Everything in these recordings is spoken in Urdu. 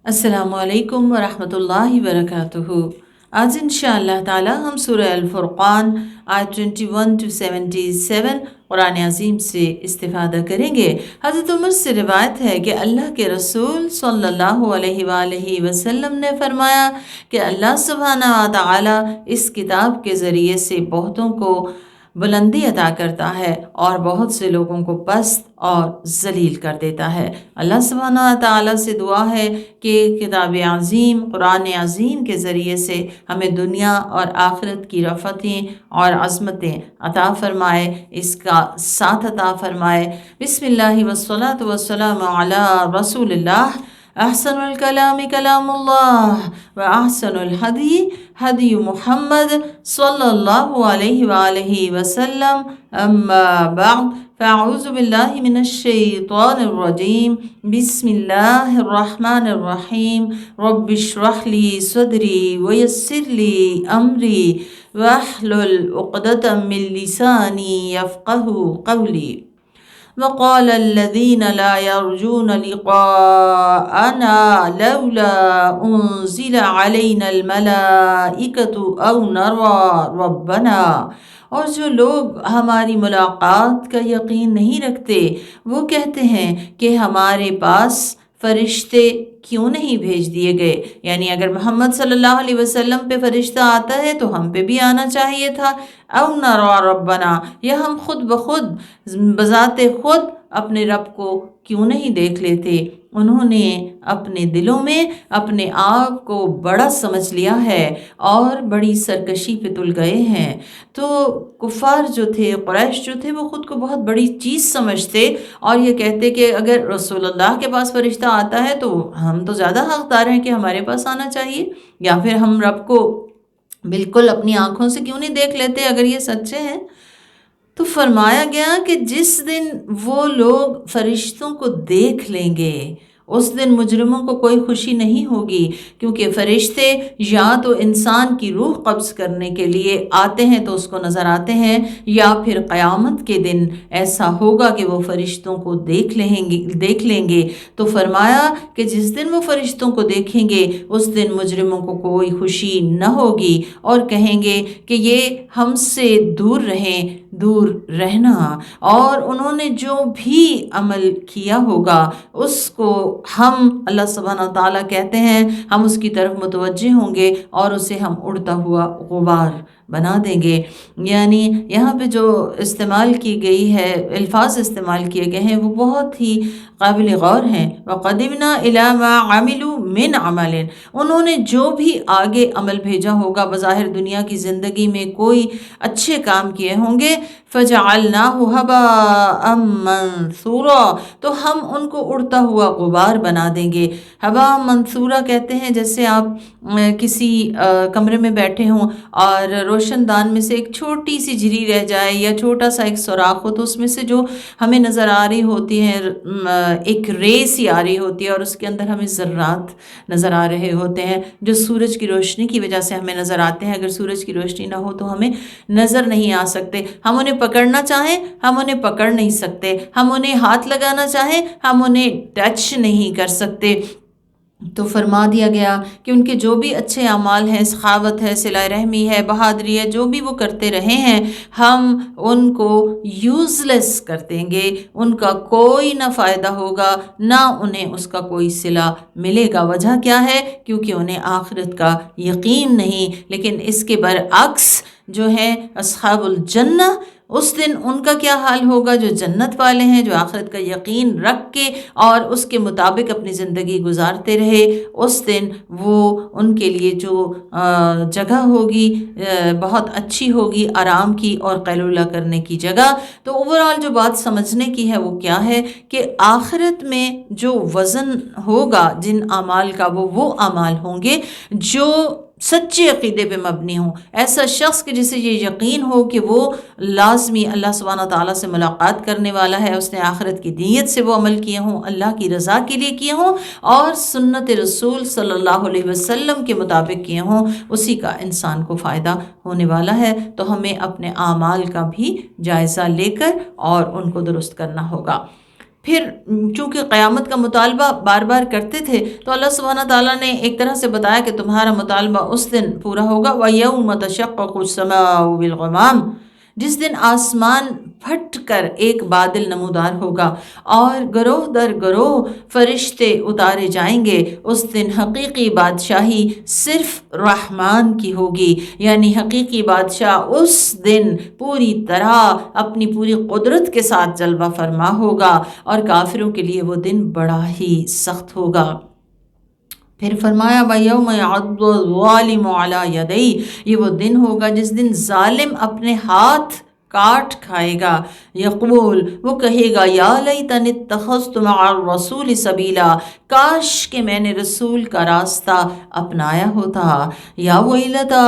السلام علیکم ورحمۃ اللہ وبرکاتہ۔ آج انشاءاللہ تعالی ہم سورہ الفرقان آیت 21 to 77 قرآن عظیم سے استفادہ کریں گے۔ حضرت عمر سے روایت ہے کہ اللہ کے رسول صلی اللہ علیہ وآلہ وسلم نے فرمایا کہ اللہ سبحانہ و تعالی اس کتاب کے ذریعے سے بہتوں کو بلندی عطا کرتا ہے اور بہت سے لوگوں کو پست اور ذلیل کر دیتا ہے۔ اللہ سبحانہ و تعالیٰ سے دعا ہے کہ کتاب عظیم قرآن عظیم کے ذریعے سے ہمیں دنیا اور آخرت کی رفتیں اور عظمتیں عطا فرمائے، اس کا ساتھ عطا فرمائے۔ بسم اللہ والصلاة والسلام علی رسول اللہ۔ احسن الکلام کلام اللہ واحسن الحدی حدی محمد صلی اللہ علیہ وآلہ وسلم، اما بعد فاعوذ باللہ من الشیطان الرجیم، بسم اللہ الرحمن الرحیم، رب اشرح لی صدری ویسر لی امری واحلل عقدۃ من لسانی یفقہوا قولی۔ وقال الذين لا يرجون لقاءنا لولا أنزل علينا الملائكة أو نرى ربنا، اور جو لوگ ہماری ملاقات کا یقین نہیں رکھتے وہ کہتے ہیں کہ ہمارے پاس فرشتے کیوں نہیں بھیج دیے گئے، یعنی اگر محمد صلی اللہ علیہ وسلم پہ فرشتہ آتا ہے تو ہم پہ بھی آنا چاہیے تھا۔ او نرى ربنا، یا ہم خود بخود بذات خود اپنے رب کو کیوں نہیں دیکھ لیتے۔ انہوں نے اپنے دلوں میں اپنے آپ کو بڑا سمجھ لیا ہے اور بڑی سرکشی پہ تل گئے ہیں۔ تو کفار جو تھے، قریش جو تھے، وہ خود کو بہت بڑی چیز سمجھتے اور یہ کہتے کہ اگر رسول اللہ کے پاس فرشتہ آتا ہے تو ہم تو زیادہ حقدار ہیں کہ ہمارے پاس آنا چاہیے، یا پھر ہم رب کو بالکل اپنی آنکھوں سے کیوں نہیں دیکھ لیتے اگر یہ سچے ہیں۔ تو فرمایا گیا کہ جس دن وہ لوگ فرشتوں کو دیکھ لیں گے اس دن مجرموں کو کوئی خوشی نہیں ہوگی، کیونکہ فرشتے یا تو انسان کی روح قبض کرنے کے لیے آتے ہیں تو اس کو نظر آتے ہیں، یا پھر قیامت کے دن ایسا ہوگا کہ وہ فرشتوں کو دیکھ لیں گے۔ تو فرمایا کہ جس دن وہ فرشتوں کو دیکھیں گے اس دن مجرموں کو کوئی خوشی نہ ہوگی اور کہیں گے کہ یہ ہم سے دور رہیں، دور رہنا، اور انہوں نے جو بھی عمل کیا ہوگا اس کو ہم، اللہ سبحانہ وتعالیٰ کہتے ہیں، ہم اس کی طرف متوجہ ہوں گے اور اسے ہم اڑتا ہوا غبار بنا دیں گے۔ یعنی یہاں پہ جو استعمال کی گئی ہے، الفاظ استعمال کیے گئے ہیں وہ بہت ہی قابل غور ہیں۔ وَقَدِمْنَا إِلَى مَا عَمِلُوا مِنْ عَمَلٍ، انہوں نے جو بھی آگے عمل بھیجا ہوگا، بظاہر دنیا کی زندگی میں کوئی اچھے کام کیے ہوں گے، فَجَعَلْنَاهُ هَبَاءً مَنْثُورًا، تو ہم ان کو اڑتا ہوا غبار بنا دیں گے۔ ہوا منصورہ کہتے ہیں جیسے آپ کسی کمرے میں بیٹھے ہوں اور روشن دان میں سے ایک چھوٹی سی جھری رہ جائے یا چھوٹا سا ایک سوراخ ہو تو اس میں سے جو ہمیں نظر آ رہی ہوتی ہے ایک رے سی آ رہی ہوتی ہے اور اس کے اندر ہمیں ذرات نظر آ رہے ہوتے ہیں جو سورج کی روشنی کی وجہ سے ہمیں نظر آتے ہیں۔ اگر سورج کی روشنی نہ ہو تو ہمیں نظر نہیں آ سکتے، ہم انہیں پکڑنا چاہیں ہم انہیں پکڑ نہیں سکتے، ہم انہیں ہاتھ لگانا چاہیں ہم انہیں ٹچ نہیں کر سکتے۔ تو فرما دیا گیا کہ ان کے جو بھی اچھے اعمال ہیں، سخاوت ہے، صلہ رحمی ہے، بہادری ہے، جو بھی وہ کرتے رہے ہیں ہم ان کو یوز لیس کر دیں گے، ان کا کوئی نہ فائدہ ہوگا، نہ انہیں اس کا کوئی صلہ ملے گا۔ وجہ کیا ہے؟ کیونکہ انہیں آخرت کا یقین نہیں۔ لیکن اس کے برعکس جو ہے اصحاب الجنہ، اس دن ان کا کیا حال ہوگا؟ جو جنت والے ہیں، جو آخرت کا یقین رکھ کے اور اس کے مطابق اپنی زندگی گزارتے رہے، اس دن وہ ان کے لیے جو جگہ ہوگی بہت اچھی ہوگی، آرام کی اور قیلولہ کرنے کی جگہ۔ تو اوورآل جو بات سمجھنے کی ہے وہ کیا ہے کہ آخرت میں جو وزن ہوگا جن اعمال کا وہ اعمال ہوں گے جو سچے عقیدے پہ مبنی ہوں۔ ایسا شخص کہ جسے یہ یقین ہو کہ وہ لازمی اللہ سبحانہ تعالیٰ سے ملاقات کرنے والا ہے، اس نے آخرت کی نیت سے وہ عمل کیے ہوں، اللہ کی رضا کے لیے کیے ہوں اور سنت رسول صلی اللہ علیہ وسلم کے مطابق کیے ہوں، اسی کا انسان کو فائدہ ہونے والا ہے۔ تو ہمیں اپنے اعمال کا بھی جائزہ لے کر اور ان کو درست کرنا ہوگا۔ پھر چونکہ قیامت کا مطالبہ بار بار کرتے تھے تو اللہ سبحانہ تعالیٰ نے ایک طرح سے بتایا کہ تمہارا مطالبہ اس دن پورا ہوگا وَيَوْمَ تَشَقَّقُ السَّمَاءُ بِالْغَمَامِ، جس دن آسمان پھٹ کر ایک بادل نمودار ہوگا اور گروہ در گروہ فرشتے اتارے جائیں گے۔ اس دن حقیقی بادشاہی صرف رحمان کی ہوگی، یعنی حقیقی بادشاہ اس دن پوری طرح اپنی پوری قدرت کے ساتھ جلوہ فرما ہوگا، اور کافروں کے لیے وہ دن بڑا ہی سخت ہوگا۔ پھر فرمایا وَيَوْمَ يَعَضُّ الظَّالِمُ عَلَى يَدَيْهِ، یہ وہ دن ہوگا جس دن ظالم اپنے ہاتھ کاٹ کھائے گا۔ یقول، وہ کہے گا یا لیتنی اتخذت مع الرسول سبیلا، کاش کہ میں نے رسول کا راستہ اپنایا ہوتا۔ یا ویلتا،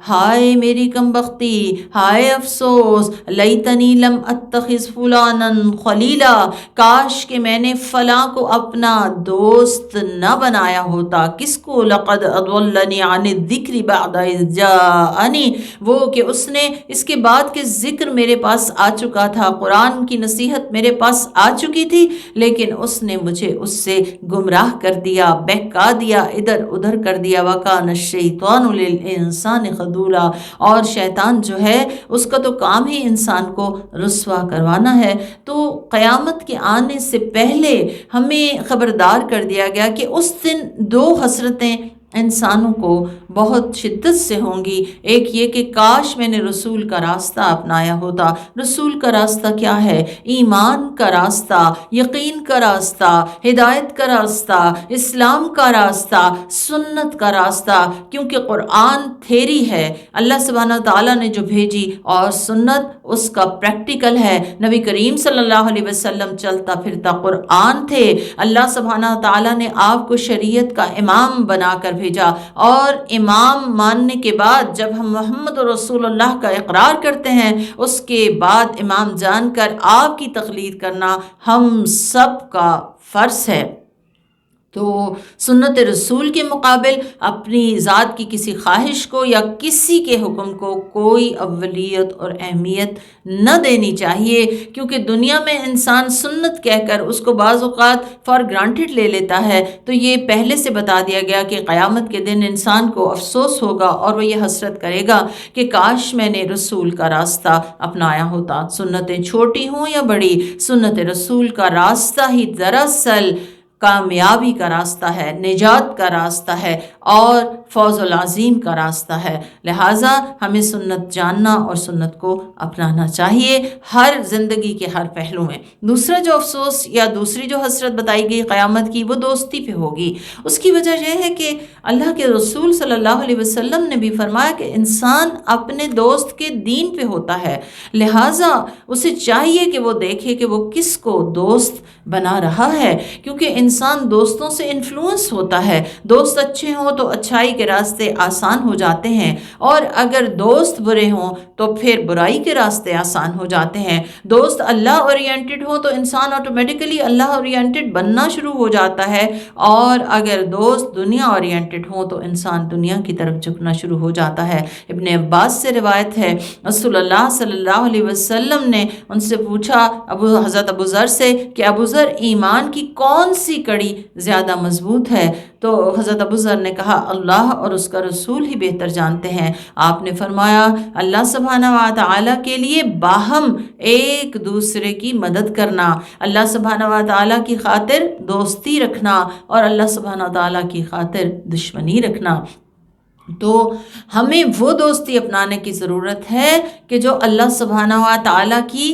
ہائے میری کم بختی، ہائے افسوس، لیتنی لم اتخذ فلانا خلیلا، کاش کہ میں نے فلاں کو اپنا دوست نہ بنایا ہوتا۔ کس کو؟ لقد اضلنی عن الذکر بعد اذ جاءنی، وہ کہ اس نے اس کے بعد کے ذکر میرے پاس آ چکا تھا، قرآن کی نصیحت میرے پاس آ چکی تھی، لیکن اس نے مجھے اس سے گمراہ کر دیا، بہکا دیا، ادھر ادھر کر دیا۔ وَكَانَ الشَّيْطَانُ لِلْإِنسَانِ خَذُولًا، اور شیطان جو ہے اس کا تو کام ہی انسان کو رسوا کروانا ہے۔ تو قیامت کے آنے سے پہلے ہمیں خبردار کر دیا گیا کہ اس دن دو حسرتیں انسانوں کو بہت شدت سے ہوں گی۔ ایک یہ کہ کاش میں نے رسول کا راستہ اپنایا ہوتا۔ رسول کا راستہ کیا ہے؟ ایمان کا راستہ، یقین کا راستہ، ہدایت کا راستہ، اسلام کا راستہ، سنت کا راستہ، کیونکہ قرآن تھیری ہے اللہ سبحانہ تعالیٰ نے جو بھیجی، اور سنت اس کا پریکٹیکل ہے۔ نبی کریم صلی اللہ علیہ وسلم چلتا پھرتا قرآن تھے۔ اللہ سبحانہ تعالیٰ نے آپ کو شریعت کا امام بنا کر بھیجا، اور امام ماننے کے بعد جب ہم محمد رسول اللہ کا اقرار کرتے ہیں، اس کے بعد امام جان کر آپ کی تقلید کرنا ہم سب کا فرض ہے۔ تو سنت رسول کے مقابل اپنی ذات کی کسی خواہش کو یا کسی کے حکم کو کوئی اولیت اور اہمیت نہ دینی چاہیے، کیونکہ دنیا میں انسان سنت کہہ کر اس کو بعض اوقات فار گرانٹڈ لے لیتا ہے۔ تو یہ پہلے سے بتا دیا گیا کہ قیامت کے دن انسان کو افسوس ہوگا، اور وہ یہ حسرت کرے گا کہ کاش میں نے رسول کا راستہ اپنایا ہوتا۔ سنتیں چھوٹی ہوں یا بڑی، سنت رسول کا راستہ ہی دراصل کامیابی کا راستہ ہے، نجات کا راستہ ہے، اور فوز العظیم کا راستہ ہے۔ لہٰذا ہمیں سنت جاننا اور سنت کو اپنانا چاہیے ہر زندگی کے ہر پہلو میں۔ دوسرا جو افسوس یا دوسری جو حسرت بتائی گئی قیامت کی، وہ دوستی پہ ہوگی۔ اس کی وجہ یہ ہے کہ اللہ کے رسول صلی اللہ علیہ وسلم نے بھی فرمایا کہ انسان اپنے دوست کے دین پہ ہوتا ہے، لہٰذا اسے چاہیے کہ وہ دیکھے کہ وہ کس کو دوست بنا رہا ہے، کیونکہ انسان دوستوں سے انفلوئنس ہوتا ہے۔ دوست اچھے ہوں تو اچھائی کے راستے آسان ہو جاتے ہیں، اور اگر دوست برے ہوں تو پھر برائی کے راستے آسان ہو جاتے ہیں۔ دوست اللہ اورینٹڈ ہوں تو انسان آٹومیٹیکلی اللہ اورینٹڈ بننا شروع ہو جاتا ہے، اور اگر دوست دنیا اورینٹڈ ہوں تو انسان دنیا کی طرف جھکنا شروع ہو جاتا ہے۔ ابن عباس سے روایت ہے، رسول اللہ صلی اللہ علیہ وسلم نے ان سے پوچھا حضرت ابو ذر سے کہ ابو ذر، ایمان کی کون سی کڑی زیادہ مضبوط ہے؟ تو حضرت ابو ذر نے کہا اللہ اور اس کا رسول ہی بہتر جانتے ہیں۔ آپ نے فرمایا اللہ سبحانہ و تعالیٰ کے لیے باہم ایک دوسرے کی مدد کرنا، اللہ سبحانہ و تعالیٰ کی خاطر دوستی رکھنا، اور اللہ سبحانہ و تعالیٰ کی خاطر دشمنی رکھنا۔ تو ہمیں وہ دوستی اپنانے کی ضرورت ہے کہ جو اللہ سبحانہ و تعالیٰ کی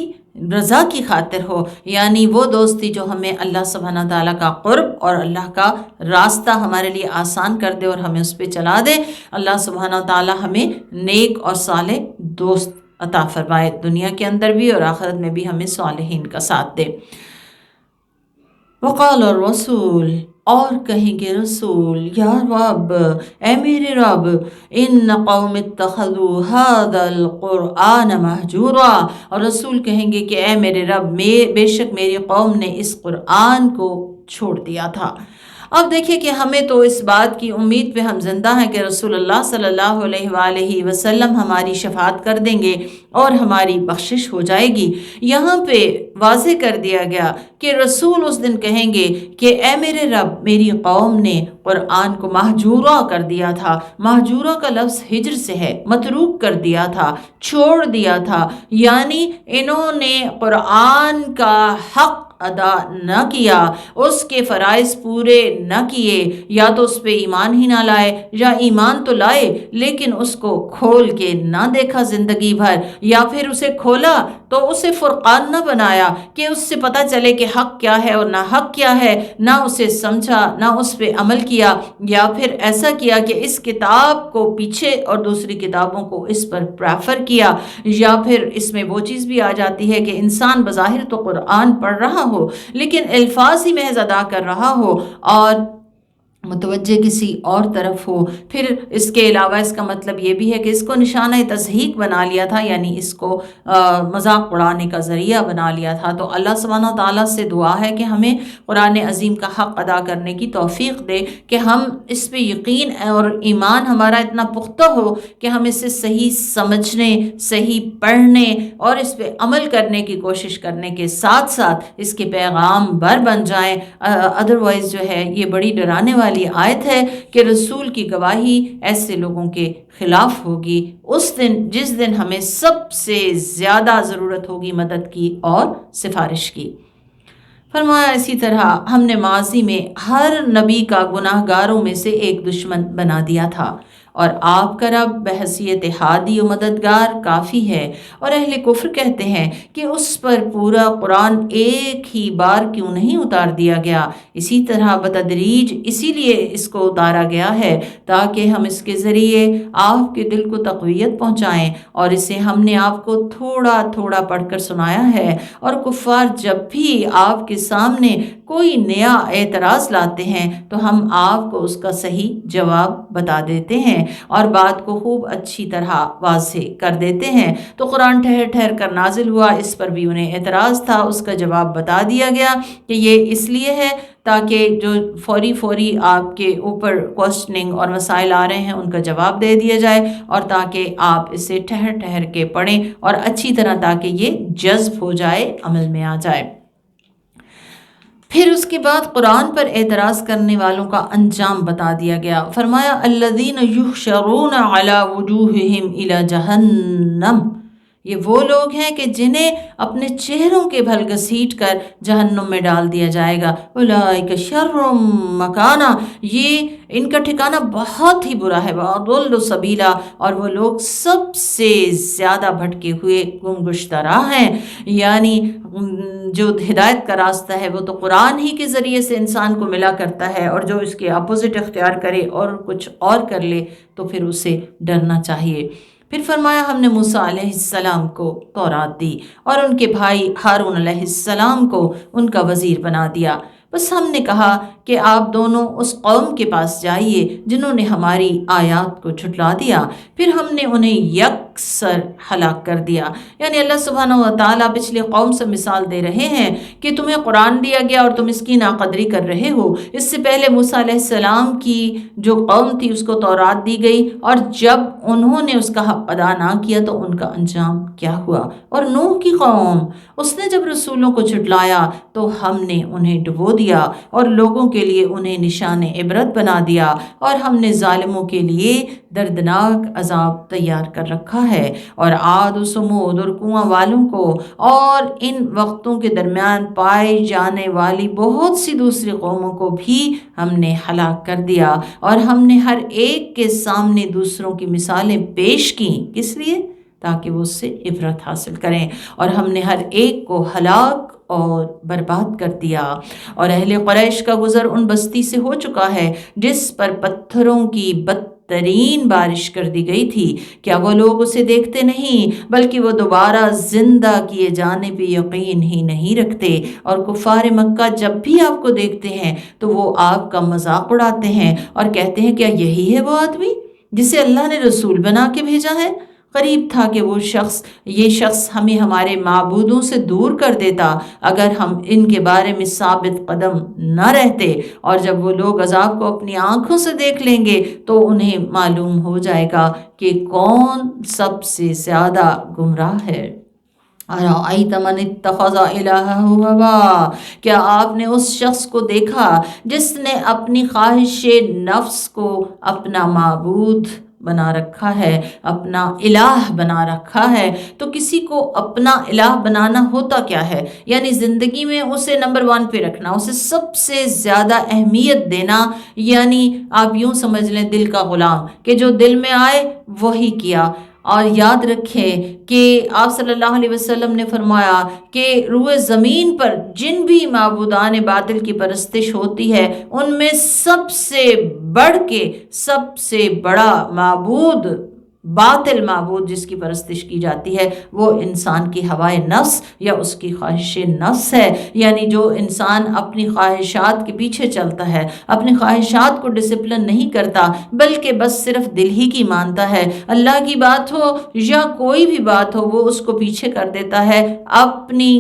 رضا کی خاطر ہو، یعنی وہ دوستی جو ہمیں اللہ سبحانہ تعالیٰ کا قرب اور اللہ کا راستہ ہمارے لیے آسان کر دے اور ہمیں اس پہ چلا دے۔ اللہ سبحانہ تعالیٰ ہمیں نیک اور صالح دوست عطا فرمائے، دنیا کے اندر بھی اور آخرت میں بھی ہمیں صالحین کا ساتھ دے۔ وقال الرسول، اور کہیں گے رسول، یا رب، اے میرے رب، ان قوم اتخذوا هذا القرآن مہجورا، اور رسول کہیں گے کہ اے میرے رب، بے شک میری قوم نے اس قرآن کو چھوڑ دیا تھا۔ اب دیکھیں کہ ہمیں تو اس بات کی امید پہ ہم زندہ ہیں کہ رسول اللہ صلی اللہ علیہ وآلہ وسلم ہماری شفاعت کر دیں گے اور ہماری بخشش ہو جائے گی۔ یہاں پہ واضح کر دیا گیا کہ رسول اس دن کہیں گے کہ اے میرے رب، میری قوم نے قرآن کو مہجورہ کر دیا تھا۔ مہجورہ کا لفظ ہجر سے ہے، متروک کر دیا تھا، چھوڑ دیا تھا، یعنی انہوں نے قرآن کا حق ادا نہ کیا، اس کے فرائض پورے نہ کیے، یا تو اس پہ ایمان ہی نہ لائے، یا ایمان تو لائے لیکن اس کو کھول کے نہ دیکھا زندگی بھر، یا پھر اسے کھولا تو اسے فرقان نہ بنایا کہ اس سے پتہ چلے کہ حق کیا ہے اور نہ حق کیا ہے، نہ اسے سمجھا، نہ اس پہ عمل کیا، یا پھر ایسا کیا کہ اس کتاب کو پیچھے اور دوسری کتابوں کو اس پر پریفر کیا، یا پھر اس میں وہ چیز بھی آ جاتی ہے کہ انسان بظاہر تو قرآن پڑھ رہا ہو لیکن الفاظ ہی محض ادا کر رہا ہو اور متوجہ کسی اور طرف ہو۔ پھر اس کے علاوہ اس کا مطلب یہ بھی ہے کہ اس کو نشانہ تضحیک بنا لیا تھا، یعنی اس کو مذاق اڑانے کا ذریعہ بنا لیا تھا۔ تو اللہ سبحانہ تعالیٰ سے دعا ہے کہ ہمیں قرآن عظیم کا حق ادا کرنے کی توفیق دے، کہ ہم اس پہ یقین اور ایمان ہمارا اتنا پختہ ہو کہ ہم اسے صحیح سمجھنے، صحیح پڑھنے اور اس پہ عمل کرنے کی کوشش کرنے کے ساتھ ساتھ اس کے پیغام بر بن جائیں۔ ادروائز جو ہے یہ بڑی ڈرانے والی آیت ہے کہ رسول کی گواہی ایسے لوگوں کے خلاف ہوگی اس دن جس دن ہمیں سب سے زیادہ ضرورت ہوگی مدد کی اور سفارش کی۔ فرمایا اسی طرح ہم نے ماضی میں ہر نبی کا گناہ گاروں میں سے ایک دشمن بنا دیا تھا، اور آپ کا رب بحیثیت ہادی و مددگار کافی ہے۔ اور اہل کفر کہتے ہیں کہ اس پر پورا قرآن ایک ہی بار کیوں نہیں اتار دیا گیا؟ اسی طرح بتدریج اسی لیے اس کو اتارا گیا ہے تاکہ ہم اس کے ذریعے آپ کے دل کو تقویت پہنچائیں، اور اسے ہم نے آپ کو تھوڑا تھوڑا پڑھ کر سنایا ہے، اور کفار جب بھی آپ کے سامنے کوئی نیا اعتراض لاتے ہیں تو ہم آپ کو اس کا صحیح جواب بتا دیتے ہیں اور بات کو خوب اچھی طرح واضح کر دیتے ہیں۔ تو قرآن ٹھہر ٹھہر کر نازل ہوا، اس پر بھی انہیں اعتراض تھا، اس کا جواب بتا دیا گیا کہ یہ اس لیے ہے تاکہ جو فوری آپ کے اوپر کوسچننگ اور مسائل آ رہے ہیں ان کا جواب دے دیا جائے، اور تاکہ آپ اسے ٹھہر ٹھہر کے پڑھیں اور اچھی طرح تاکہ یہ جذب ہو جائے، عمل میں آ جائے۔ پھر اس کے بعد قرآن پر اعتراض کرنے والوں کا انجام بتا دیا گیا۔ فرمایا الذین یحشرون علی وجوہہم الی جہنم، یہ وہ لوگ ہیں کہ جنہیں اپنے چہروں کے بھل گھسیٹ کر جہنم میں ڈال دیا جائے گا۔ اولئک شر مکانا، یہ ان کا ٹھکانہ بہت ہی برا ہے، واضل سبیلا، اور وہ لوگ سب سے زیادہ بھٹکے ہوئے گمگشتہ راہ ہیں۔ یعنی جو ہدایت کا راستہ ہے وہ تو قرآن ہی کے ذریعے سے انسان کو ملا کرتا ہے، اور جو اس کے اپوزٹ اختیار کرے اور کچھ اور کر لے تو پھر اسے ڈرنا چاہیے۔ پھر فرمایا ہم نے موسیٰ علیہ السلام کو تورات دی اور ان کے بھائی ہارون علیہ السلام کو ان کا وزیر بنا دیا۔ بس ہم نے کہا کہ آپ دونوں اس قوم کے پاس جائیے جنہوں نے ہماری آیات کو جھٹلا دیا، پھر ہم نے انہیں یکسر ہلاک کر دیا۔ یعنی اللہ سبحانہ و تعالیٰ پچھلی قوم سے مثال دے رہے ہیں کہ تمہیں قرآن دیا گیا اور تم اس کی ناقدری کر رہے ہو۔ اس سے پہلے موسیٰ علیہ السلام کی جو قوم تھی اس کو تورات دی گئی، اور جب انہوں نے اس کا حق ادا نہ کیا تو ان کا انجام کیا ہوا۔ اور نوح کی قوم، اس نے جب رسولوں کو جھٹلایا تو ہم نے انہیں ڈبو دیا اور لوگوں کے لیے انہیں نشان عبرت بنا دیا، اور ہم نے ظالموں کے لیے دردناک عذاب تیار کر رکھا ہے۔ اور عاد و سمود اور کنواں والوں کو اور ان وقتوں کے درمیان پائے جانے والی بہت سی دوسری قوموں کو بھی ہم نے ہلاک کر دیا، اور ہم نے ہر ایک کے سامنے دوسروں کی مثالیں پیش کیں، کس لیے؟ تاکہ وہ اس سے عبرت حاصل کریں، اور ہم نے ہر ایک کو ہلاک اور برباد کر دیا۔ اور اہل قریش کا گزر ان بستی سے ہو چکا ہے جس پر پتھروں کی بدترین بارش کر دی گئی تھی، کیا وہ لوگ اسے دیکھتے نہیں بلکہ وہ دوبارہ زندہ کیے جانے پہ یقین ہی نہیں رکھتے۔ اور کفار مکہ جب بھی آپ کو دیکھتے ہیں تو وہ آپ کا مذاق اڑاتے ہیں اور کہتے ہیں کیا یہی ہے وہ آدمی جسے اللہ نے رسول بنا کے بھیجا ہے؟ قریب تھا کہ یہ شخص ہمیں ہمارے معبودوں سے دور کر دیتا اگر ہم ان کے بارے میں ثابت قدم نہ رہتے، اور جب وہ لوگ عذاب کو اپنی آنکھوں سے دیکھ لیں گے تو انہیں معلوم ہو جائے گا کہ کون سب سے زیادہ گمراہ ہے۔ أَرَأَيْتَ مَنِ اتَّخَذَ إِلَٰهَهُ هَوَاهُ، کیا آپ نے اس شخص کو دیکھا جس نے اپنی خواہش نفس کو اپنا معبود بنا رکھا ہے، اپنا الہ بنا رکھا ہے؟ تو کسی کو اپنا الہ بنانا ہوتا کیا ہے؟ یعنی زندگی میں اسے نمبر 1 پہ رکھنا، اسے سب سے زیادہ اہمیت دینا، یعنی آپ یوں سمجھ لیں دل کا غلام، کہ جو دل میں آئے وہی کیا۔ اور یاد رکھیں کہ آپ صلی اللہ علیہ وسلم نے فرمایا کہ روئے زمین پر جن بھی معبودان باطل کی پرستش ہوتی ہے ان میں سب سے بڑھ کے سب سے بڑا معبود، باطل معبود جس کی پرستش کی جاتی ہے، وہ انسان کی ہوائے نفس یا اس کی خواہش نفس ہے۔ یعنی جو انسان اپنی خواہشات کے پیچھے چلتا ہے، اپنی خواہشات کو ڈسپلن نہیں کرتا بلکہ بس صرف دل ہی کی مانتا ہے، اللہ کی بات ہو یا کوئی بھی بات ہو وہ اس کو پیچھے کر دیتا ہے، اپنی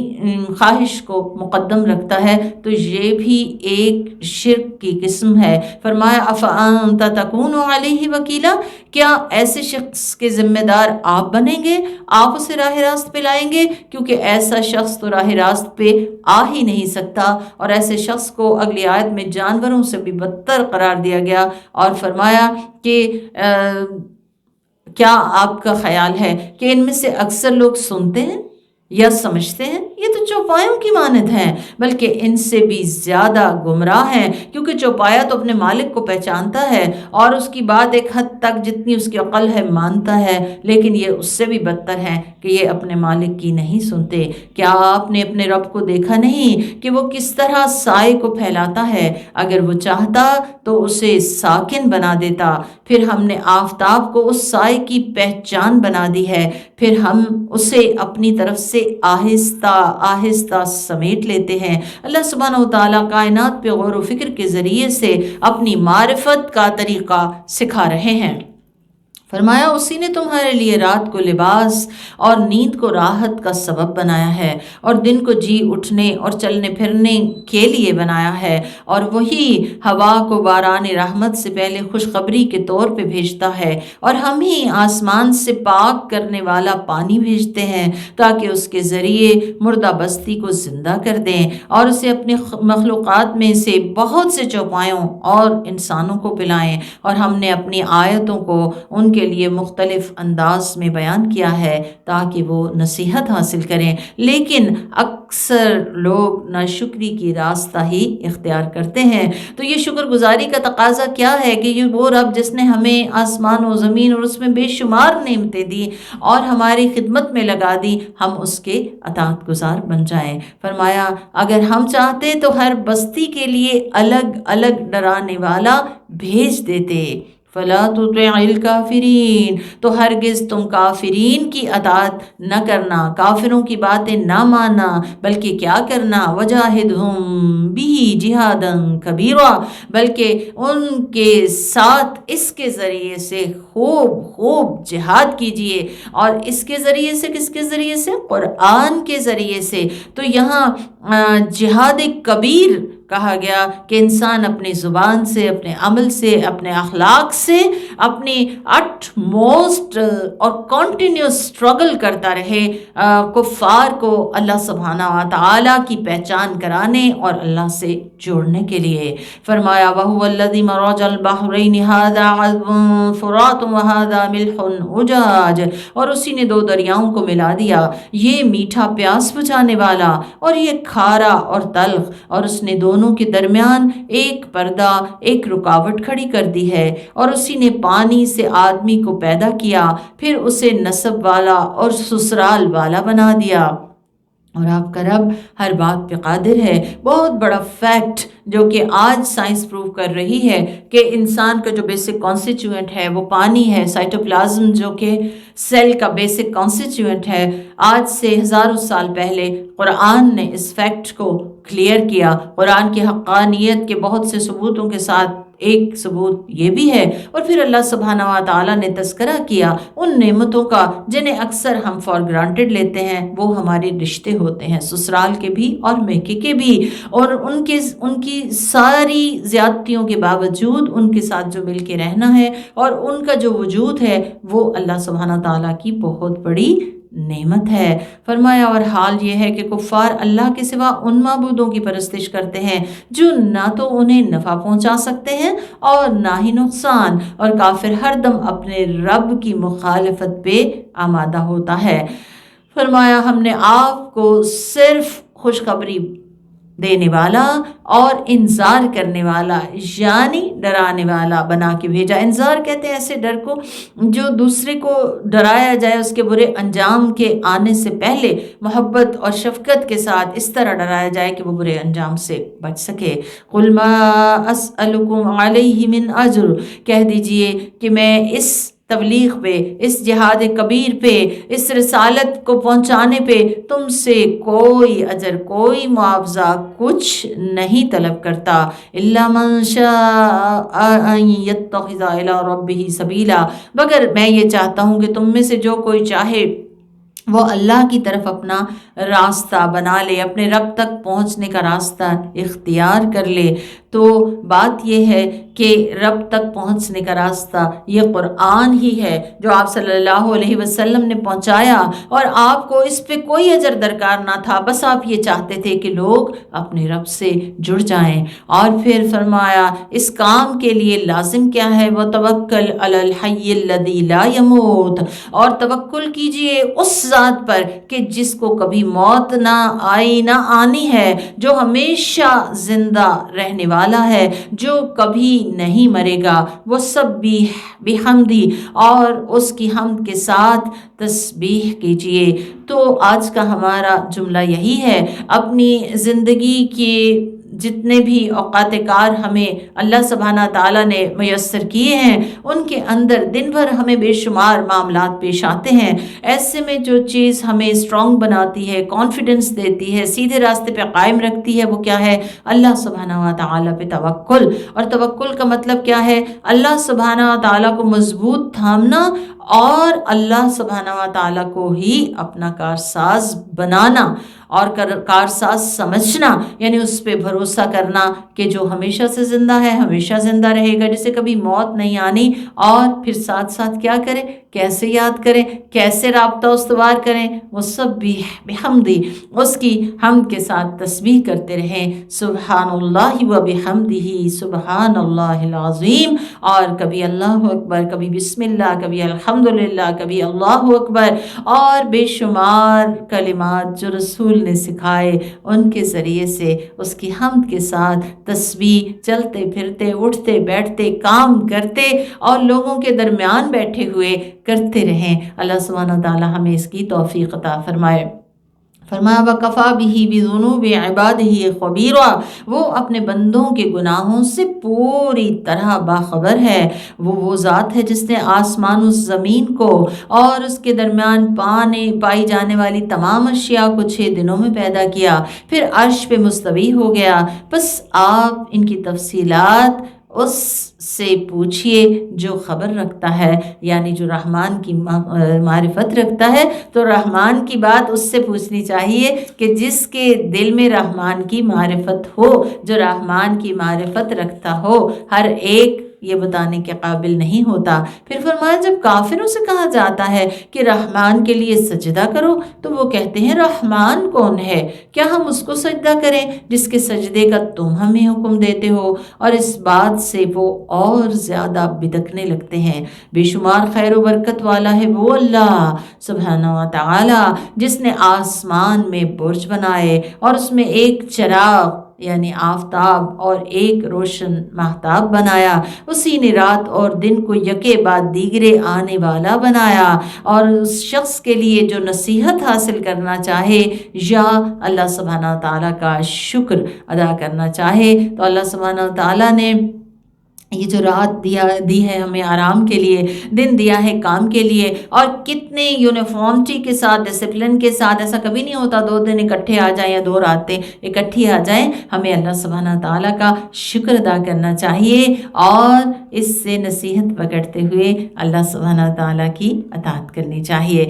خواہش کو مقدم رکھتا ہے، تو یہ بھی ایک شرک کی قسم ہے۔ فرمایا أَفَأَنْتَ تَكُونُ عَلَيْهِ وَكِيلًا، کیا ایسے شخص کے ذمہ دار آپ بنیں گے، آپ اسے راہ راست پہ لائیں گے؟ کیونکہ ایسا شخص تو راہ راست پہ آ ہی نہیں سکتا۔ اور ایسے شخص کو اگلی آیت میں جانوروں سے بھی بدتر قرار دیا گیا اور فرمایا کہ کیا آپ کا خیال ہے کہ ان میں سے اکثر لوگ سنتے ہیں یا سمجھتے ہیں؟ یہ تو چوپایوں کی مانند ہیں، بلکہ ان سے بھی زیادہ گمراہ ہیں، کیونکہ چوپایا تو اپنے مالک کو پہچانتا ہے اور اس کی بات ایک حد تک جتنی اس کی عقل ہے مانتا ہے، لیکن یہ اس سے بھی بدتر ہیں کہ یہ اپنے مالک کی نہیں سنتے۔ کیا آپ نے اپنے رب کو دیکھا نہیں کہ وہ کس طرح سائے کو پھیلاتا ہے؟ اگر وہ چاہتا تو اسے ساکن بنا دیتا، پھر ہم نے آفتاب کو اس سائے کی پہچان بنا دی ہے، پھر ہم اسے اپنی طرف سے آہستہ آہستہ سمیٹ لیتے ہیں۔ اللہ سبحانہ وتعالیٰ کائنات پہ غور و فکر کے ذریعے سے اپنی معرفت کا طریقہ سکھا رہے ہیں۔ فرمایا اسی نے تمہارے لیے رات کو لباس اور نیند کو راحت کا سبب بنایا ہے، اور دن کو جی اٹھنے اور چلنے پھرنے کے لیے بنایا ہے، اور وہی ہوا کو باران رحمت سے پہلے خوشخبری کے طور پہ بھیجتا ہے، اور ہم ہی آسمان سے پاک کرنے والا پانی بھیجتے ہیں تاکہ اس کے ذریعے مردہ بستی کو زندہ کر دیں، اور اسے اپنے مخلوقات میں سے بہت سے چوپایوں اور انسانوں کو پلائیں، اور ہم نے اپنی آیتوں کو ان کے لیے مختلف انداز میں بیان کیا ہے تاکہ وہ نصیحت حاصل کریں، لیکن اکثر لوگ ناشکری کی راستہ ہی اختیار کرتے ہیں۔ تو یہ شکر گزاری کا تقاضا کیا ہے کہ یہ وہ رب جس نے ہمیں آسمان و زمین اور اس میں بے شمار نعمتیں دی اور ہماری خدمت میں لگا دی، ہم اس کے اطاعت گزار بن جائیں۔ فرمایا اگر ہم چاہتے تو ہر بستی کے لیے الگ الگ ڈرانے والا بھیج دیتے، فَلَا تُطِعِ الْكَافِرِينَ، تو ہرگز تم کافرین کی اطاعت نہ کرنا، کافروں کی باتیں نہ ماننا، بلکہ کیا کرنا، وَجَاهِدْهُمْ بِهِ جِهَادًا كَبِيرًا، بلکہ ان کے ساتھ اس کے ذریعے سے خوب جہاد کیجئے، اور اس کے ذریعے سے کس کے ذریعے سے؟ قرآن کے ذریعے سے۔ تو یہاں جہاد کبیر کہا گیا کہ انسان اپنی زبان سے، اپنے عمل سے، اپنے اخلاق سے اپنی اٹ موسٹ اور کنٹینیوس اسٹرگل کرتا رہے کفار کو اللہ سبحانہ و تعالیٰ کی پہچان کرانے اور اللہ سے جوڑنے کے لیے۔ فرمایا وَهُوَ الَّذِي مَرَجَ الْبَحْرَيْنِ هَذَا عَذْبٌ فُرَاتٌ وَهَذَا مِلْحٌ أُجَاجٌ، اور اسی نے دو دریاؤں کو ملا دیا، یہ میٹھا پیاس بجھانے والا اور یہ کھارا اور تلخ، اور اس نے دونوں کے درمیان ایک پردہ، ایک رکاوٹ کھڑی کر دی ہے، اور اسی نے پانی سے آدمی کو پیدا کیا، پھر اسے نسب والا اور سسرال والا بنا دیا، اور آپ کا رب ہر بات پہ قادر ہے۔ بہت بڑا فیکٹ جو کہ آج سائنس پروو کر رہی ہے کہ انسان کا جو بیسک کانسٹیٹیوئنٹ ہے وہ پانی ہے، سائٹوپلازم جو کہ سیل کا بیسک کانسٹیٹیوئنٹ ہے، آج سے ہزاروں سال پہلے قرآن نے اس فیکٹ کو کلیئر کیا۔ قرآن کی حقانیت کے بہت سے ثبوتوں کے ساتھ ایک ثبوت یہ بھی ہے۔ اور پھر اللہ سبحانہ و تعالیٰ نے تذکرہ کیا ان نعمتوں کا جنہیں اکثر ہم فار گرانٹڈ لیتے ہیں، وہ ہمارے رشتے ہوتے ہیں، سسرال کے بھی اور میکے کے بھی، اور ان کی ساری زیادتیوں کے باوجود ان کے ساتھ جو مل کے رہنا ہے اور ان کا جو وجود ہے وہ اللہ سبحانہ تعالیٰ کی بہت بڑی نعمت ہے۔ فرمایا اور حال یہ ہے کہ کفار اللہ کے سوا ان معبودوں کی پرستش کرتے ہیں جو نہ تو انہیں نفع پہنچا سکتے ہیں اور نہ ہی نقصان، اور کافر ہر دم اپنے رب کی مخالفت پہ آمادہ ہوتا ہے۔ فرمایا ہم نے آپ کو صرف خوشخبری دینے والا اور انذار کرنے والا یعنی ڈرانے والا بنا کے بھیجا۔ انذار کہتے ہیں ایسے ڈر کو جو دوسرے کو ڈرایا جائے، اس کے برے انجام کے آنے سے پہلے محبت اور شفقت کے ساتھ اس طرح ڈرایا جائے کہ وہ برے انجام سے بچ سکے۔ قُلْ مَا أَسْأَلُكُمْ عَلَيْهِ مِنْ أَجْرٍ، کہہ دیجئے کہ میں اس تبلیغ پہ، اس جہاد کبیر پہ، اس رسالت کو پہنچانے پہ تم سے کوئی اجر، کوئی معاوضہ کچھ نہیں طلب کرتا۔ إِلَّا مَنْ شَاءَ أَنْ يَتَّخِذَ إِلَىٰ رَبِّهِ سَبِيلًا، مگر میں یہ چاہتا ہوں کہ تم میں سے جو کوئی چاہے وہ اللہ کی طرف اپنا راستہ بنا لے، اپنے رب تک پہنچنے کا راستہ اختیار کر لے۔ تو بات یہ ہے کہ رب تک پہنچنے کا راستہ یہ قرآن ہی ہے جو آپ صلی اللہ علیہ وسلم نے پہنچایا، اور آپ کو اس پہ کوئی اجر درکار نہ تھا، بس آپ یہ چاہتے تھے کہ لوگ اپنے رب سے جڑ جائیں۔ اور پھر فرمایا اس کام کے لیے لازم کیا ہے؟ وَتَوَكَّلْ عَلَى الْحَيِّ الَّذِي لَا يَمُوتُ، اور توکل کیجئے اس ذات پر کہ جس کو کبھی موت نہ آئی نہ آنی ہے، جو ہمیشہ زندہ رہنے والا ہے، جو کبھی نہیں مرے گا۔ وہ سبح بحمدی، اور اس کی حمد کے ساتھ تسبیح کیجئے۔ تو آج کا ہمارا جملہ یہی ہے، اپنی زندگی کے جتنے بھی اوقات کار ہمیں اللہ سبحانہ تعالیٰ نے میسر کیے ہیں، ان کے اندر دن بھر ہمیں بے شمار معاملات پیش آتے ہیں۔ ایسے میں جو چیز ہمیں اسٹرانگ بناتی ہے، کانفیڈنس دیتی ہے، سیدھے راستے پہ قائم رکھتی ہے، وہ کیا ہے؟ اللہ سبحانہ و تعالیٰ پہ توکل۔ اور توکل کا مطلب کیا ہے؟ اللہ سبحانہ و تعالیٰ کو مضبوط تھامنا اور اللہ سبحانہ و تعالیٰ کو ہی اپنا کارساز بنانا اور کارساز سمجھنا، یعنی اس پہ بھروسہ کرنا کہ جو ہمیشہ سے زندہ ہے ہمیشہ زندہ رہے گا، جسے کبھی موت نہیں آنی۔ اور پھر ساتھ ساتھ کیا کریں؟ کیسے یاد کریں، کیسے رابطہ استوار کریں؟ وہ سب بھی بحمدی، اس کی حمد کے ساتھ تسبیح کرتے رہیں، سبحان اللہ و بحمدہ سبحان اللہ العظیم، اور کبھی اللہ اکبر، کبھی بسم اللہ، کبھی الحمدللہ، کبھی اللہ اکبر، اور بے شمار کلمات جو رسول نے سکھائے ان کے ذریعے سے اس کی حمد کے ساتھ تسبیح، چلتے پھرتے، اٹھتے بیٹھتے، کام کرتے اور لوگوں کے درمیان بیٹھے ہوئے کرتے رہیں۔ اللہ سبحانہ تعالی ہمیں اس کی توفیق عطا فرمائے۔ فرمایا وَكَفَى بِهِ بِذُنُوبِ عِبَادِهِ خَبِيرًا، وہ اپنے بندوں کے گناہوں سے پوری طرح باخبر ہے۔ وہ ذات ہے جس نے آسمان و زمین کو اور اس کے درمیان پائی جانے والی تمام اشیاء کو 6 دنوں میں پیدا کیا، پھر عرش پہ مستوی ہو گیا۔ بس آپ ان کی تفصیلات اس سے پوچھئے جو خبر رکھتا ہے، یعنی جو رحمان کی معرفت رکھتا ہے، تو رحمان کی بات اس سے پوچھنی چاہیے کہ جس کے دل میں رحمان کی معرفت ہو، جو رحمان کی معرفت رکھتا ہو۔ ہر ایک یہ بتانے کے قابل نہیں ہوتا۔ پھر فرمایا جب کافروں سے کہا جاتا ہے کہ رحمان کے لیے سجدہ کرو، تو وہ کہتے ہیں رحمان کون ہے؟ کیا ہم اس کو سجدہ کریں جس کے سجدے کا تم ہمیں حکم دیتے ہو؟ اور اس بات سے وہ اور زیادہ بدکنے لگتے ہیں۔ بے شمار خیر و برکت والا ہے وہ اللہ سبحانہ و تعالی جس نے آسمان میں برج بنائے اور اس میں ایک چراغ یعنی آفتاب اور ایک روشن مہتاب بنایا۔ اسی نے رات اور دن کو یکے بعد دیگرے آنے والا بنایا، اور اس شخص کے لیے جو نصیحت حاصل کرنا چاہے یا اللہ سبحانہ تعالیٰ کا شکر ادا کرنا چاہے، تو اللہ سبحانہ تعالیٰ نے یہ جو رات دی ہے ہمیں آرام کے لیے، دن دیا ہے کام کے لیے، اور کتنے یونیفارمٹی کے ساتھ، ڈسپلن کے ساتھ، ایسا کبھی نہیں ہوتا 2 دن اکٹھے آ جائیں یا 2 راتیں اکٹھی آ جائیں۔ ہمیں اللہ سبحانہ تعالیٰ کا شکر ادا کرنا چاہیے اور اس سے نصیحت پکڑتے ہوئے اللہ سبحانہ تعالیٰ کی اطاعت کرنی چاہیے۔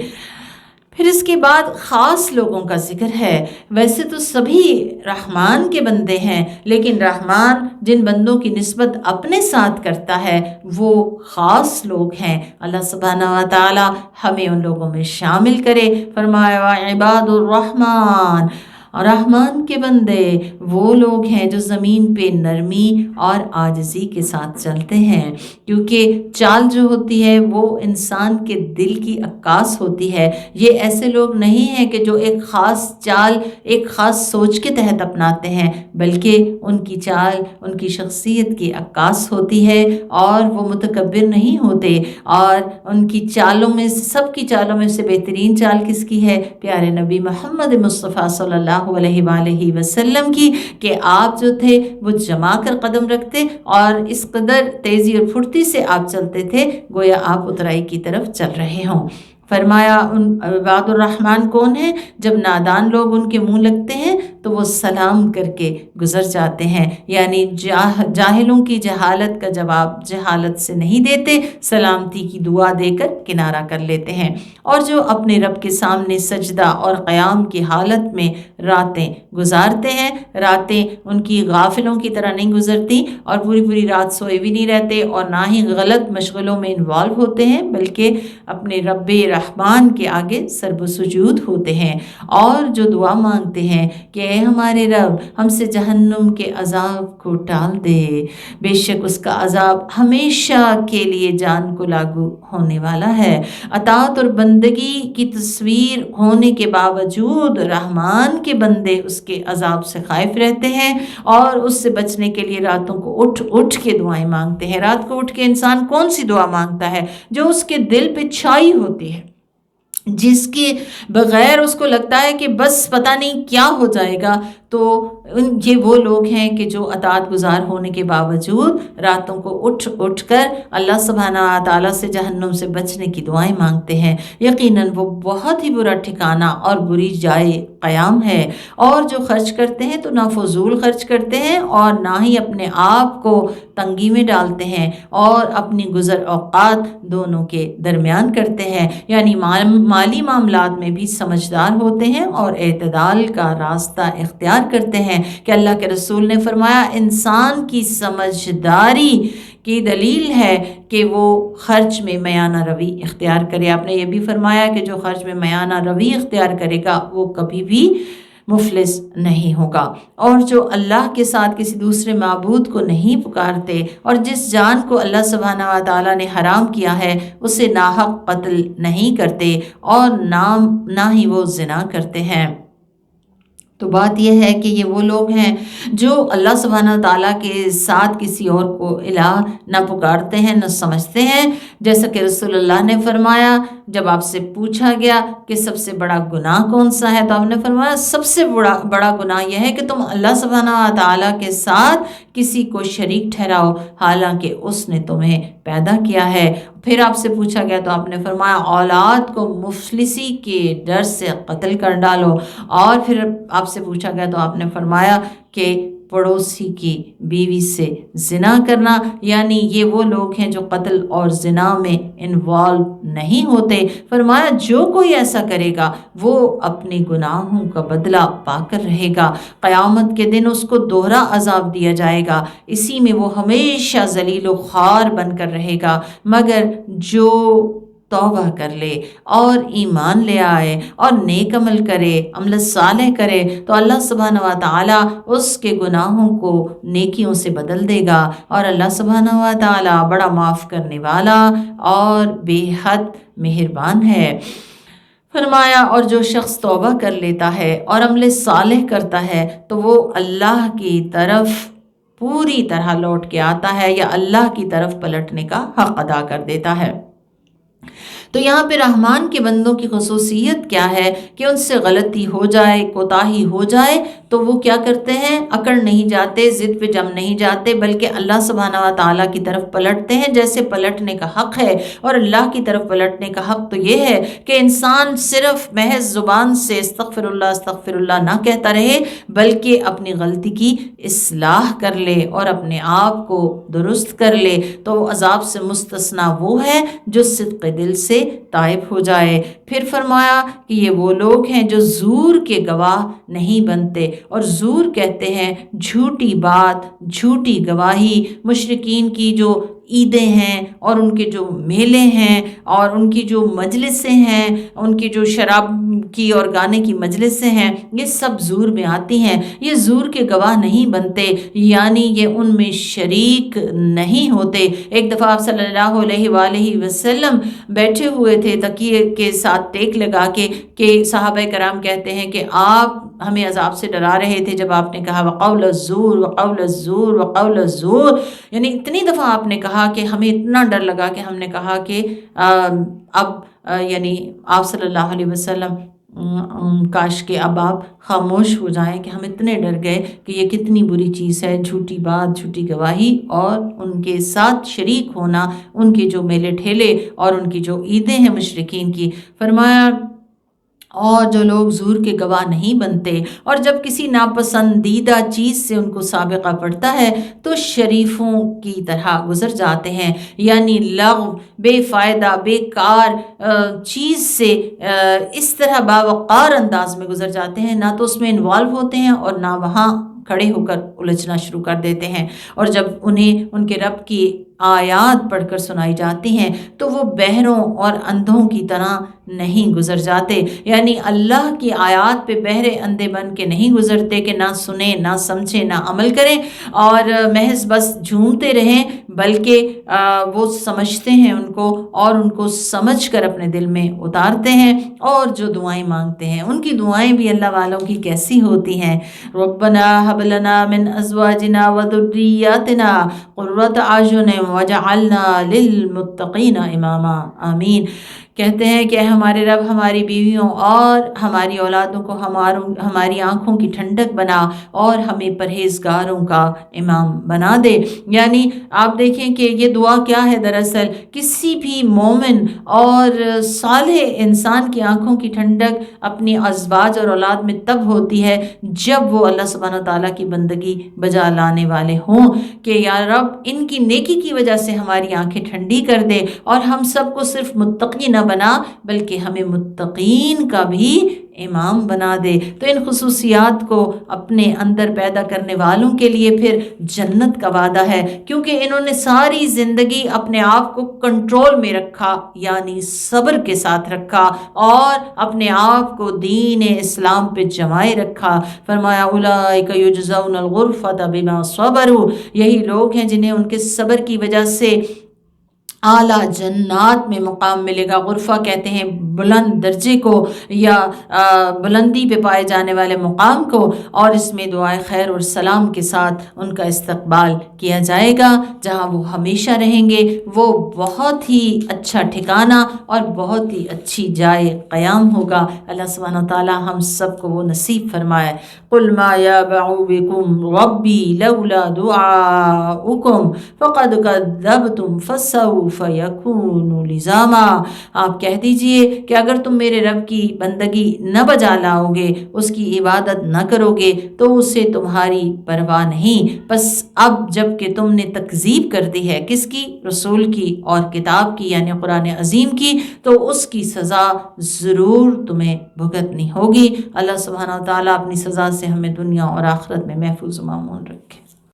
پھر اس کے بعد خاص لوگوں کا ذکر ہے۔ ویسے تو سبھی رحمان کے بندے ہیں، لیکن رحمان جن بندوں کی نسبت اپنے ساتھ کرتا ہے وہ خاص لوگ ہیں۔ اللہ سبحانہ و تعالی ہمیں ان لوگوں میں شامل کرے۔ فرمایا وعباد الرحمن، اور رحمان کے بندے وہ لوگ ہیں جو زمین پہ نرمی اور عاجزی کے ساتھ چلتے ہیں، کیونکہ چال جو ہوتی ہے وہ انسان کے دل کی عکاس ہوتی ہے۔ یہ ایسے لوگ نہیں ہیں کہ جو ایک خاص چال، ایک خاص سوچ کے تحت اپناتے ہیں، بلکہ ان کی چال ان کی شخصیت کی عکاس ہوتی ہے، اور وہ متکبر نہیں ہوتے۔ اور ان کی چالوں میں، سب کی چالوں میں سے بہترین چال کس کی ہے؟ پیارے نبی محمد مصطفیٰ صلی اللہ علیہ وآلہ وسلم کی، کہ آپ جو تھے وہ جما کر قدم رکھتے اور اس قدر تیزی اور پھرتی سے آپ چلتے تھے گویا آپ اترائی کی طرف چل رہے ہوں۔ فرمایا ان عباد الرحمن کون ہیں؟ جب نادان لوگ ان کے منہ لگتے ہیں تو وہ سلام کر کے گزر جاتے ہیں، یعنی جاہلوں کی جہالت کا جواب جہالت سے نہیں دیتے، سلامتی کی دعا دے کر کنارہ کر لیتے ہیں۔ اور جو اپنے رب کے سامنے سجدہ اور قیام کی حالت میں راتیں گزارتے ہیں، راتیں ان کی غافلوں کی طرح نہیں گزرتی اور پوری رات سوئے بھی نہیں رہتے اور نہ ہی غلط مشغلوں میں انوالو ہوتے ہیں، بلکہ اپنے رب رحمان کے آگے سرب و سجود ہوتے ہیں، اور جو دعا مانگتے ہیں کہ اے ہمارے رب ہم سے جہنم کے عذاب کو ٹال دے، بے شک اس کا عذاب ہمیشہ کے لیے جان کو لاگو ہونے والا ہے۔ اطاعت اور بندگی کی تصویر ہونے کے باوجود رحمان کے بندے اس کے عذاب سے خائف رہتے ہیں اور اس سے بچنے کے لیے راتوں کو اٹھ کے دعائیں مانگتے ہیں۔ رات کو اٹھ کے انسان کون سی دعا مانگتا ہے؟ جو اس کے دل پہ چھائی ہوتی ہے، جس کے بغیر اس کو لگتا ہے کہ بس پتہ نہیں کیا ہو جائے گا۔ تو یہ وہ لوگ ہیں کہ جو اطاعت گزار ہونے کے باوجود راتوں کو اٹھ کر اللہ سبحانہ تعالیٰ سے جہنم سے بچنے کی دعائیں مانگتے ہیں۔ یقیناً وہ بہت ہی برا ٹھکانہ اور بری جائے قیام ہے، اور جو خرچ کرتے ہیں تو نہ فضول خرچ کرتے ہیں اور نہ ہی اپنے آپ کو تنگی میں ڈالتے ہیں، اور اپنی گزر اوقات دونوں کے درمیان کرتے ہیں، یعنی مالی معاملات میں بھی سمجھدار ہوتے ہیں اور اعتدال کا راستہ اختیار کرتے ہیں۔ کہ اللہ کے رسول نے فرمایا انسان کی سمجھداری کی دلیل ہے کہ وہ خرچ میں میانہ روی اختیار کرے۔ آپ نے یہ بھی فرمایا کہ جو خرچ میں میانہ روی اختیار کرے گا وہ کبھی بھی مفلس نہیں ہوگا۔ اور جو اللہ کے ساتھ کسی دوسرے معبود کو نہیں پکارتے اور جس جان کو اللہ سبحانہ و تعالیٰ نے حرام کیا ہے اسے ناحق قتل نہیں کرتے اور نہ ہی وہ زنا کرتے ہیں۔ تو بات یہ ہے کہ یہ وہ لوگ ہیں جو اللہ سبحانہ تعالیٰ کے ساتھ کسی اور کو الہ نہ پکارتے ہیں نہ سمجھتے ہیں، جیسا کہ رسول اللہ نے فرمایا جب آپ سے پوچھا گیا کہ سب سے بڑا گناہ کون سا ہے، تو آپ نے فرمایا سب سے بڑا گناہ یہ ہے کہ تم اللہ سبحانہ تعالیٰ کے ساتھ کسی کو شریک ٹھہراؤ حالانکہ اس نے تمہیں پیدا کیا ہے۔ پھر آپ سے پوچھا گیا تو آپ نے فرمایا اولاد کو مفلسی کے ڈر سے قتل کر ڈالو، اور پھر آپ سے پوچھا گیا تو آپ نے فرمایا کہ پڑوسی کی بیوی سے زنا کرنا، یعنی یہ وہ لوگ ہیں جو قتل اور زنا میں انوالو نہیں ہوتے۔ فرمایا جو کوئی ایسا کرے گا وہ اپنے گناہوں کا بدلہ پا کر رہے گا، قیامت کے دن اس کو دوہرا عذاب دیا جائے گا، اسی میں وہ ہمیشہ ذلیل و خوار بن کر رہے گا۔ مگر جو توبہ کر لے اور ایمان لے آئے اور نیک عمل کرے، عمل صالح کرے، تو اللہ سبحانہ و تعالیٰ اس کے گناہوں کو نیکیوں سے بدل دے گا، اور اللہ سبحانہ و تعالیٰ بڑا معاف کرنے والا اور بے حد مہربان ہے۔ فرمایا اور جو شخص توبہ کر لیتا ہے اور عمل صالح کرتا ہے تو وہ اللہ کی طرف پوری طرح لوٹ کے آتا ہے یا اللہ کی طرف پلٹنے کا حق ادا کر دیتا ہے۔ تو یہاں پہ رحمان کے بندوں کی خصوصیت کیا ہے کہ ان سے غلطی ہو جائے، کوتاہی ہو جائے تو تو وہ کیا کرتے ہیں؟ اکڑ نہیں جاتے، ضد پہ جم نہیں جاتے، بلکہ اللہ سبحانہ و تعالیٰ کی طرف پلٹتے ہیں جیسے پلٹنے کا حق ہے۔ اور اللہ کی طرف پلٹنے کا حق تو یہ ہے کہ انسان صرف محض زبان سے استغفر اللہ نہ کہتا رہے، بلکہ اپنی غلطی کی اصلاح کر لے اور اپنے آپ کو درست کر لے۔ تو عذاب سے مستثنا وہ ہے جو صدق دل سے تائب ہو جائے۔ پھر فرمایا کہ یہ وہ لوگ ہیں جو زور کے گواہ نہیں بنتے، اور زور کہتے ہیں جھوٹی بات، جھوٹی گواہی۔ مشرکین کی جو عیدیں ہیں اور ان کے جو میلے ہیں اور ان کی جو مجلسیں ہیں، ان کی جو شراب کی اور گانے کی مجلسیں ہیں، یہ سب زور میں آتی ہیں۔ یہ زور کے گواہ نہیں بنتے، یعنی یہ ان میں شریک نہیں ہوتے۔ ایک دفعہ آپ صلی اللہ علیہ وآلہ وسلم بیٹھے ہوئے تھے تکیے کے ساتھ ٹیک لگا کے، کہ صحابہ کرام کہتے ہیں کہ آپ ہمیں عذاب سے ڈرا رہے تھے جب آپ نے کہا وقول الزور وقول الزور وقول الزور، یعنی اتنی دفعہ آپ نے کہا کہ ہمیں اتنا ڈر لگا کہ ہم نے کہا کہ اب یعنی آپ صلی اللہ علیہ وسلم کاش کہ اب آپ خاموش ہو جائیں، کہ ہم اتنے ڈر گئے کہ یہ کتنی بری چیز ہے، جھوٹی بات، جھوٹی گواہی اور ان کے ساتھ شریک ہونا، ان کے جو میلے ٹھیلے اور ان کی جو عیدیں ہیں مشرکین کی۔ فرمایا اور جو لوگ زور کے گواہ نہیں بنتے اور جب کسی ناپسندیدہ چیز سے ان کو سابقہ پڑتا ہے تو شریفوں کی طرح گزر جاتے ہیں، یعنی لغو، بے فائدہ، بیکار چیز سے اس طرح باوقار انداز میں گزر جاتے ہیں، نہ تو اس میں انوالو ہوتے ہیں اور نہ وہاں کھڑے ہو کر الجھنا شروع کر دیتے ہیں۔ اور جب انہیں ان کے رب کی آیات پڑھ کر سنائی جاتی ہیں تو وہ بہروں اور اندھوں کی طرح نہیں گزر جاتے، یعنی اللہ کی آیات پہ بہرے اندھے بن کے نہیں گزرتے کہ نہ سنیں، نہ سمجھیں، نہ عمل کریں اور محض بس جھومتے رہیں، بلکہ وہ سمجھتے ہیں ان کو اور ان کو سمجھ کر اپنے دل میں اتارتے ہیں، اور جو دعائیں مانگتے ہیں ان کی دعائیں بھی اللہ والوں کی کیسی ہوتی ہیں۔ ربنا هب لنا من ازواجنا وذرياتنا قرۃ اعین واجعلنا للمتقین اماما، آمین۔ کہتے ہیں کہ ہمارے رب ہماری بیویوں اور ہماری اولادوں کو ہماری آنکھوں کی ٹھنڈک بنا اور ہمیں پرہیزگاروں کا امام بنا دے۔ یعنی آپ دیکھیں کہ یہ دعا کیا ہے، دراصل کسی بھی مومن اور صالح انسان کی آنکھوں کی ٹھنڈک اپنی ازواج اور اولاد میں تب ہوتی ہے جب وہ اللہ سبحانہ تعالیٰ کی بندگی بجا لانے والے ہوں، کہ یا رب ان کی نیکی کی وجہ سے ہماری آنکھیں ٹھنڈی کر دے اور ہم سب کو صرف متقی نہ بنا بلکہ ہمیں متقین کا بھی امام بنا دے۔ تو ان خصوصیات کو اپنے اندر پیدا کرنے والوں کے لیے پھر جنت کا وعدہ ہے، کیونکہ انہوں نے ساری زندگی اپنے آپ کو کنٹرول میں رکھا، یعنی صبر کے ساتھ رکھا اور اپنے آپ کو دین اسلام پہ جمائے رکھا۔ فرمایا اولئک یجزون الغرفۃ بما صبروا، یہی لوگ ہیں جنہیں ان کے صبر کی وجہ سے اعلیٰ جنات میں مقام ملے گا۔ غرفہ کہتے ہیں بلند درجے کو یا بلندی پہ پائے جانے والے مقام کو، اور اس میں دعائے خیر اور سلام کے ساتھ ان کا استقبال کیا جائے گا، جہاں وہ ہمیشہ رہیں گے۔ وہ بہت ہی اچھا ٹھکانہ اور بہت ہی اچھی جائے قیام ہوگا۔ اللہ سبحانہ تعالیٰ ہم سب کو وہ نصیب فرمائے۔ قل ما یعبأ بکم ربی لولا دعاؤکم فقد کذبتم فسوف یکون لزاما، آپ کہہ دیجئے کہ اگر تم میرے رب کی بندگی نہ بجا لاؤ گے، اس کی عبادت نہ کرو گے تو اسے تمہاری پرواہ نہیں، بس اب جب کہ تم نے تکذیب کر دی ہے کس کی؟ رسول کی اور کتاب کی، یعنی قرآن عظیم کی، تو اس کی سزا ضرور تمہیں بھگتنی ہوگی۔ اللہ سبحانہ وتعالیٰ اپنی سزا سے ہمیں دنیا اور آخرت میں محفوظ و مامون رکھے۔